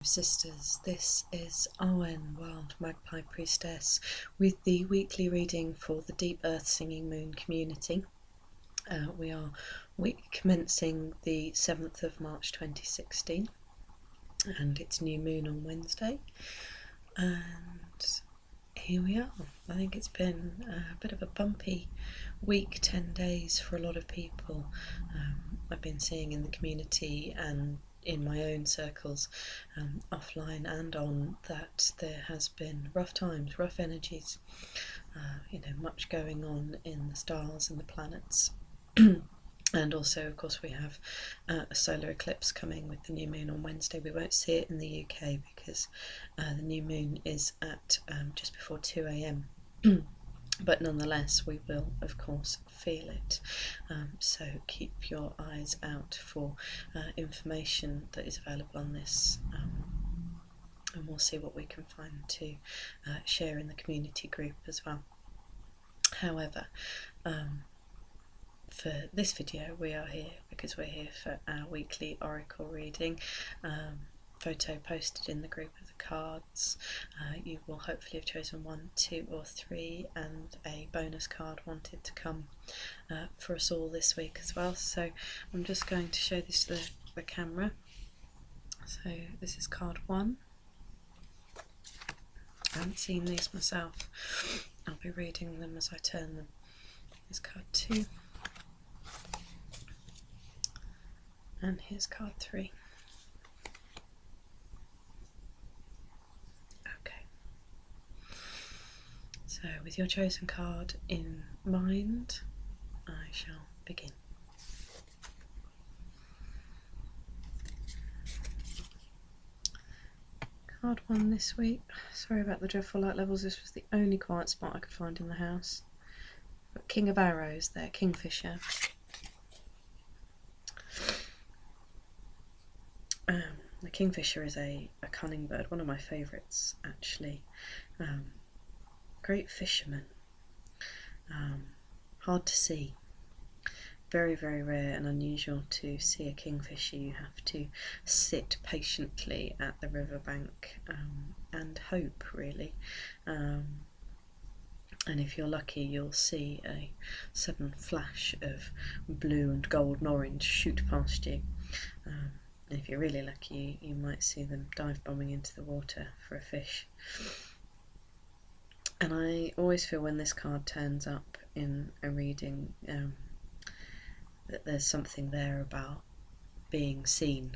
Sisters, this is Arwen, Wild Magpie Priestess, with the weekly reading for the Deep Earth Singing Moon community. We are week commencing the 7th of March 2016, and it's new moon on Wednesday, and here we are. I think it's been a bit of a bumpy week, 10 days for a lot of people. I've been seeing in the community and in my own circles, offline and on, that there has been rough times, rough energies, much going on in the stars and the planets. And also, of course, we have a solar eclipse coming with the new moon on Wednesday. We won't see it in the UK because the new moon is at just before 2 a.m. But nonetheless, we will, of course, feel it. So keep your eyes out for information that is available on this, and we'll see what we can find to share in the community group as well. However, for this video we are here because we're here for our weekly oracle reading. Photo posted in the group of the cards. You will hopefully have chosen 1, 2 or 3, and a bonus card wanted to come for us all this week as well. So I'm just going to show this to the camera. So this is card 1. I haven't seen these myself. I'll be reading them as I turn them. Here's card 2. And here's card 3. Okay. So with your chosen card in mind, I shall begin. Card 1 this week. Sorry about the dreadful light levels, this was the only quiet spot I could find in the house. But King of Arrows there, Kingfisher. The Kingfisher is a cunning bird, one of my favourites actually. Great fisherman, hard to see. Very, very rare and unusual to see a kingfisher. You have to sit patiently at the riverbank and hope, really. And if you're lucky, you'll see a sudden flash of blue and gold and orange shoot past you. And if you're really lucky, you might see them dive bombing into the water for a fish. And I always feel when this card turns up in a reading that there's something there about being seen.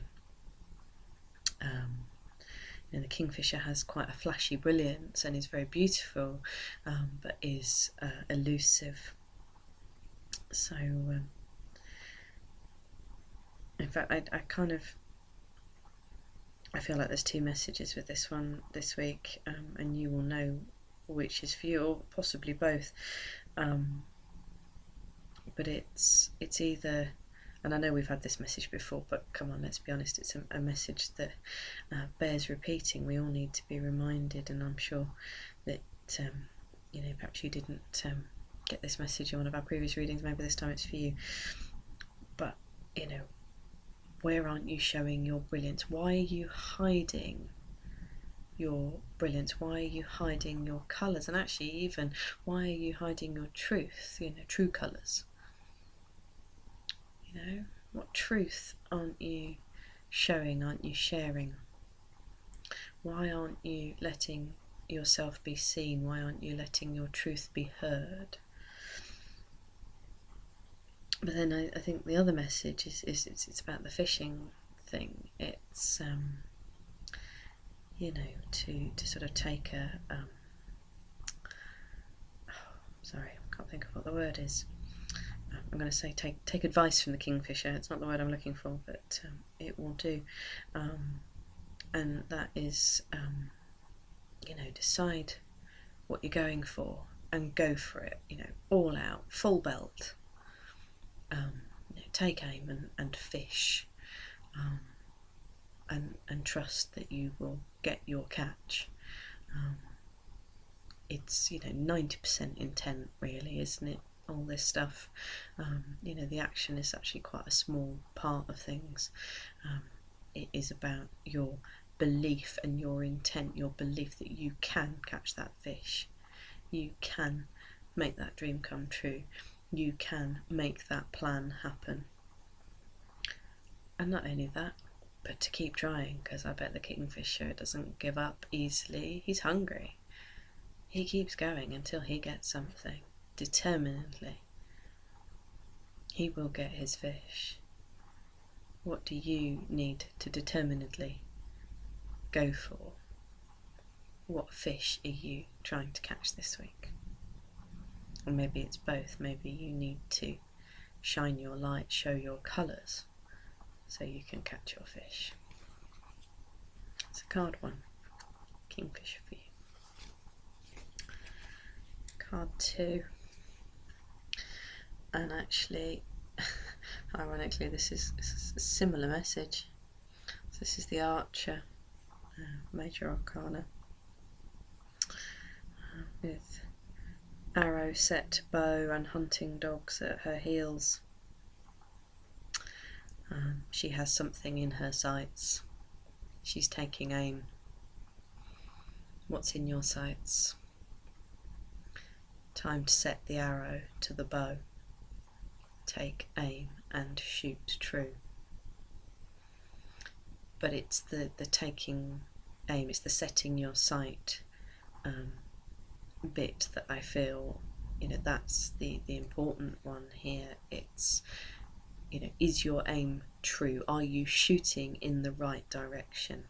The Kingfisher has quite a flashy brilliance and is very beautiful, but is elusive. So in fact, I feel like there's 2 messages with this one this week, and you will know which is for you, or possibly both. But it's either, and I know we've had this message before, but come on, let's be honest, it's a message that bears repeating. We all need to be reminded, and I'm sure that perhaps you didn't get this message in one of our previous readings, maybe this time it's for you. But where aren't you showing your brilliance? Why are you hiding your brilliance? Why are you hiding your colours? And actually, even why are you hiding your truth? True colours. What truth aren't you showing? Aren't you sharing? Why aren't you letting yourself be seen? Why aren't you letting your truth be heard? But then I think the other message is it's about the fishing thing. It's to sort of take a sorry, I can't think of what the word is. I'm going to say take advice from the Kingfisher. It's not the word I'm looking for, but it will do. And that is decide what you're going for and go for it. All out, full belt. Take aim and fish, and trust that you will get your catch. It's 90% intent, really, isn't it? All this stuff. The action is actually quite a small part of things. It is about your belief and your intent, your belief that you can catch that fish, you can make that dream come true, you can make that plan happen. And not only that, but to keep trying, because I bet the kingfisher doesn't give up easily. He's hungry. He keeps going until he gets something, determinedly. He will get his fish. What do you need to determinedly go for? What fish are you trying to catch this week? Or maybe it's both. Maybe you need to shine your light, show your colours, so you can catch your fish. It's a card one. Kingfisher for you. Card 2. And actually, ironically, this is a similar message. So this is the Archer, Major Arcana, with arrow, set bow and hunting dogs at her heels. She has something in her sights. She's taking aim. What's in your sights? Time to set the arrow to the bow. Take aim and shoot true. But it's the taking aim, it's the setting your sight bit that I feel, that's the important one here. It's, is your aim true? Are you shooting in the right direction?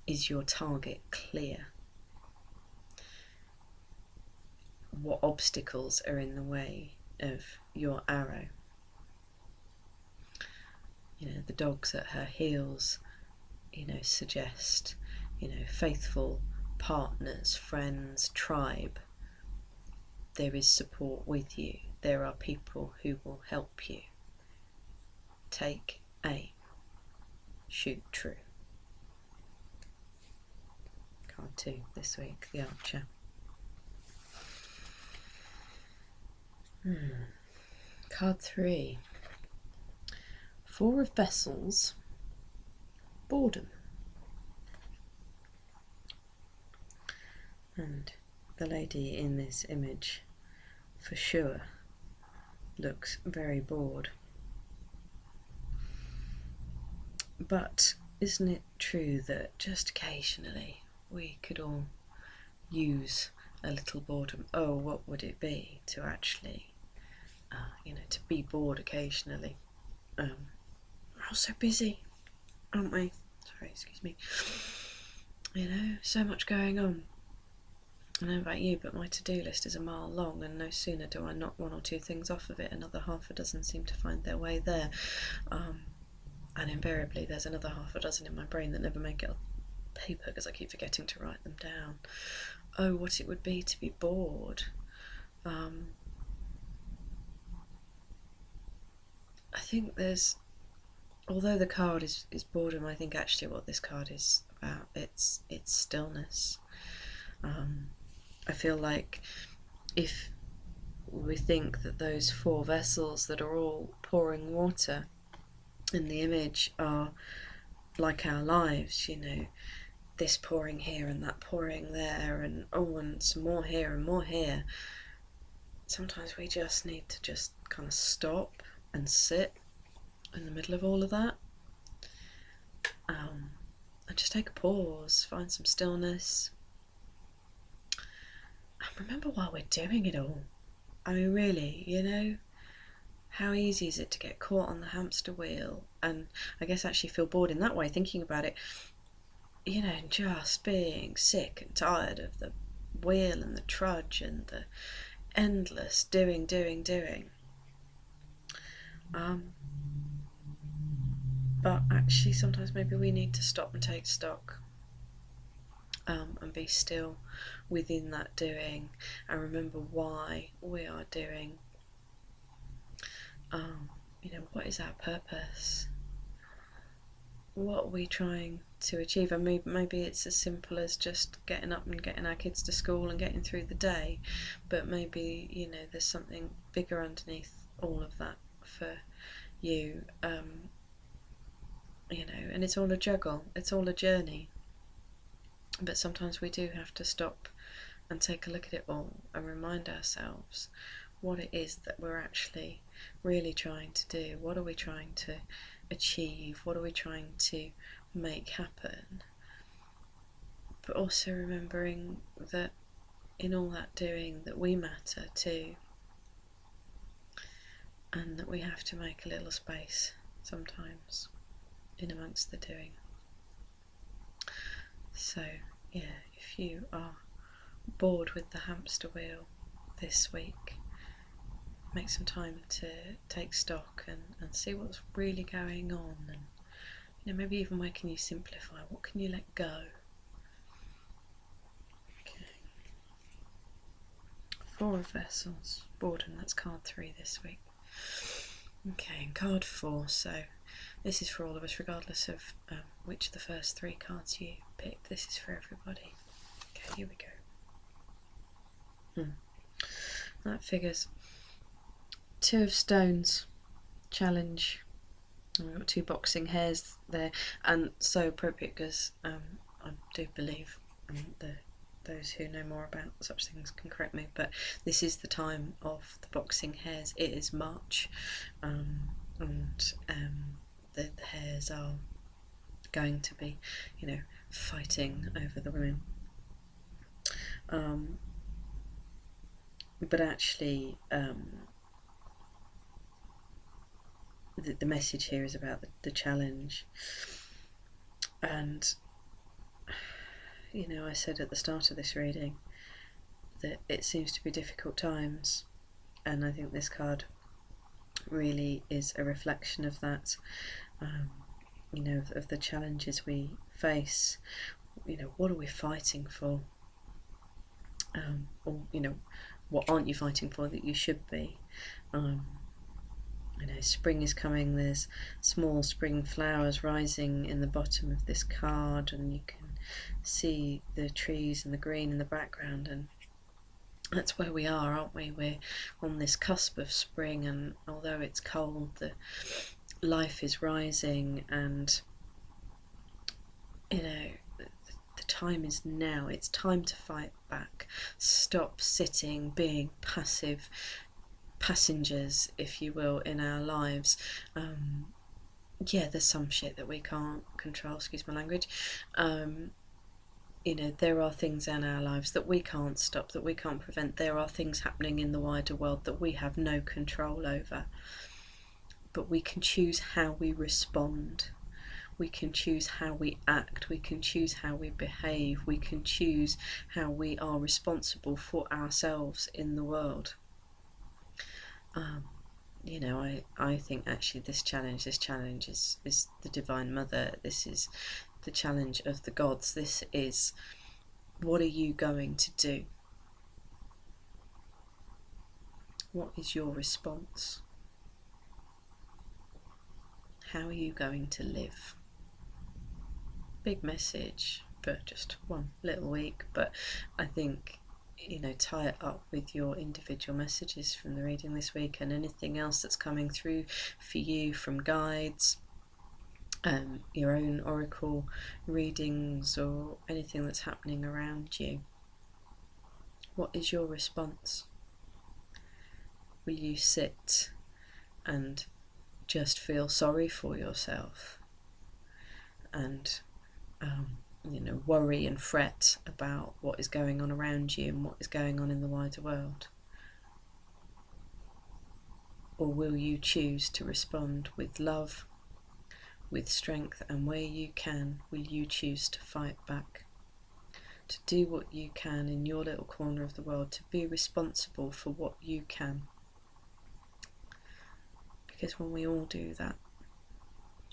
Is your target clear? What obstacles are in the way of your arrow? The dogs at her heels, suggest, faithful partners, friends, tribe. There is support with you. There are people who will help you. Take aim. Shoot true. Card 2 this week, the Archer. Card 3. 4 of Vessels. Boredom. And the lady in this image, for sure, looks very bored. But isn't it true that just occasionally we could all use a little boredom? Oh, what would it be to actually, to be bored occasionally? We're all so busy, aren't we? Sorry, excuse me. So much going on. I don't know about you, but my to-do list is a mile long, and no sooner do I knock 1 or 2 things off of it, another half a dozen seem to find their way there. And invariably there's another half a dozen in my brain that never make it on paper because I keep forgetting to write them down. Oh, what it would be to be bored. I think although the card is boredom, I think actually what this card is about, it's stillness. I feel like if we think that those 4 vessels that are all pouring water in the image are like our lives, this pouring here and that pouring there, and and some more here and more here. Sometimes we just need to just kind of stop and sit in the middle of all of that, and just take a pause, find some stillness, and remember while we're doing it all. I mean, really, how easy is it to get caught on the hamster wheel, and I guess actually feel bored in that way, thinking about it, and just being sick and tired of the wheel and the trudge and the endless doing. But actually sometimes maybe we need to stop and take stock, and be still within that doing, and remember why we are doing. What is our purpose? What are we trying to achieve? And maybe it's as simple as just getting up and getting our kids to school and getting through the day, but maybe there's something bigger underneath all of that for you. and it's all a juggle, it's all a journey. But sometimes we do have to stop and take a look at it all and remind ourselves what it is that we're actually really trying to do. What are we trying to achieve? What are we trying to make happen? But also remembering that in all that doing, that we matter too, and that we have to make a little space sometimes in amongst the doing. So yeah, if you are bored with the hamster wheel this week, make some time to take stock and see what's really going on, and maybe even where can you simplify, what can you let go. Okay. Four of Vessels, boredom, that's card 3 this week. Okay, and card 4, so this is for all of us regardless of which of the first 3 cards you picked. This is for everybody. Okay, here we go. That figures 2 of Stones, challenge. And we've got 2 boxing hares there, and so appropriate because I do believe those who know more about such things can correct me, but this is the time of the boxing hares. It is March, and the hares are going to be, fighting over the women. But actually, the message here is about the challenge. And I said at the start of this reading that it seems to be difficult times, and I think this card really is a reflection of that, of the challenges we face. What are we fighting for? Or what aren't you fighting for that you should be? Spring is coming. There's small spring flowers rising in the bottom of this card, and you can see the trees and the green in the background, and that's where we are, aren't we? We're on this cusp of spring, and although it's cold, the life is rising, and the time is now. It's time to fight back. Stop sitting, being passive passengers, if you will, in our lives. There's some shit that we can't control, excuse my language. There are things in our lives that we can't stop, that we can't prevent. There are things happening in the wider world that we have no control over. But we can choose how we respond. We can choose how we act. We can choose how we behave. We can choose how we are responsible for ourselves in the world. I think actually this challenge is the Divine Mother. This is the challenge of the gods. This is, what are you going to do? What is your response? How are you going to live? Big message for just one little week, but I think tie it up with your individual messages from the reading this week, and anything else that's coming through for you from guides, your own oracle readings, or anything that's happening around you. What is your response? Will you sit and just feel sorry for yourself and worry and fret about what is going on around you and what is going on in the wider world? Or will you choose to respond with love, with strength, and where you can, will you choose to fight back, to do what you can in your little corner of the world, to be responsible for what you can? Because when we all do that,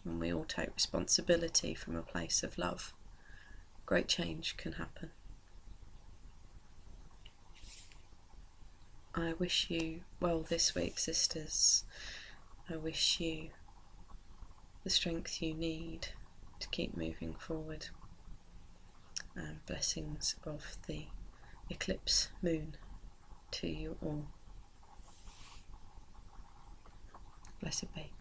when we all take responsibility from a place of love, great change can happen. I wish you well this week, sisters. I wish you the strength you need to keep moving forward. And blessings of the eclipse moon to you all. Blessed be.